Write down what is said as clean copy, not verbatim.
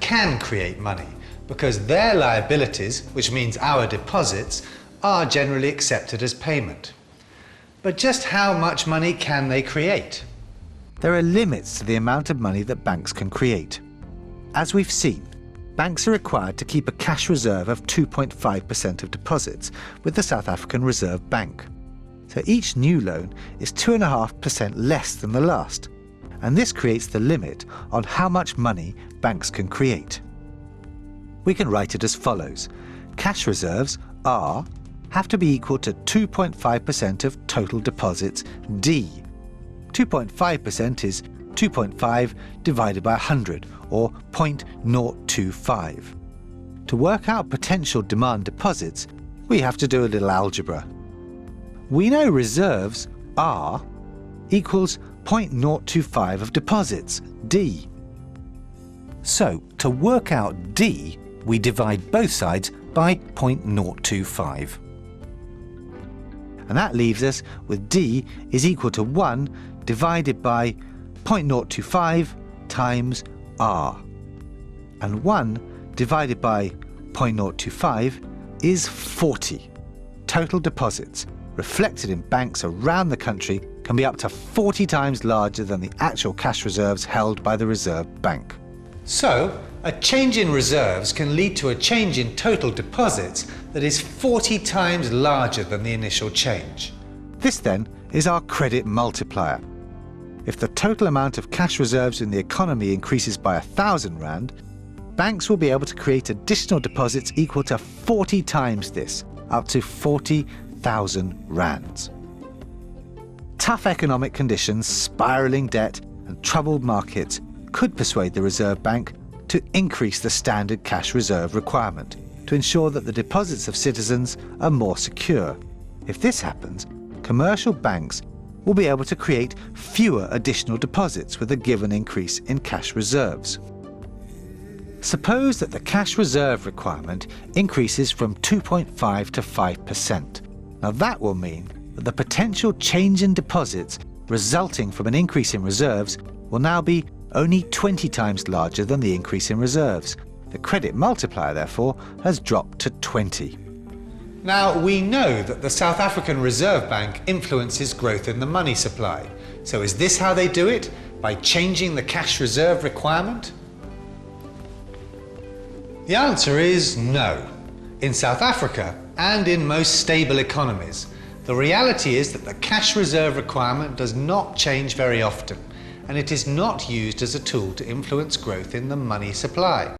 can create money because their liabilities, which means our deposits, are generally accepted as payment. But just how much money can they create? There are limits to the amount of money that banks can create. As we've seen, banks are required to keep a cash reserve of 2.5% of deposits with the South African Reserve Bank. So each new loan is 2.5% less than the last, and this creates the limit on how much money banks can create. We can write it as follows. Cash reserves, R, have to be equal to 2.5% of total deposits, D. 2.5% is 2.5 divided by 100, or 0.025. To work out potential demand deposits, we have to do a little algebra. We know reserves, R, equals 0.025 of deposits, D. So, to work out D, we divide both sides by 0.025. And that leaves us with D is equal to 1 divided by 0.025 times R. And 1 divided by 0.025 is 40. Total deposits reflected in banks around the country can be up to 40 times larger than the actual cash reserves held by the Reserve Bank. So, a change in reserves can lead to a change in total deposits that is 40 times larger than the initial change. This then is our credit multiplier. If the total amount of cash reserves in the economy increases by 1,000 rand, banks will be able to create additional deposits equal to 40 times this, up to 40,000 rands. Tough economic conditions, spiralling debt and troubled markets could persuade the Reserve Bank to increase the standard cash reserve requirement to ensure that the deposits of citizens are more secure. If this happens, commercial banks will be able to create fewer additional deposits with a given increase in cash reserves. Suppose that the cash reserve requirement increases from 2.5 to 5%. Now that will mean that the potential change in deposits resulting from an increase in reserves will now be only 20 times larger than the increase in reserves. The credit multiplier, therefore, has dropped to 20. Now, we know that the South African Reserve Bank influences growth in the money supply. So is this how they do it? By changing the cash reserve requirement? The answer is no. In South Africa and in most stable economies, the reality is that the cash reserve requirement does not change very often, and it is not used as a tool to influence growth in the money supply.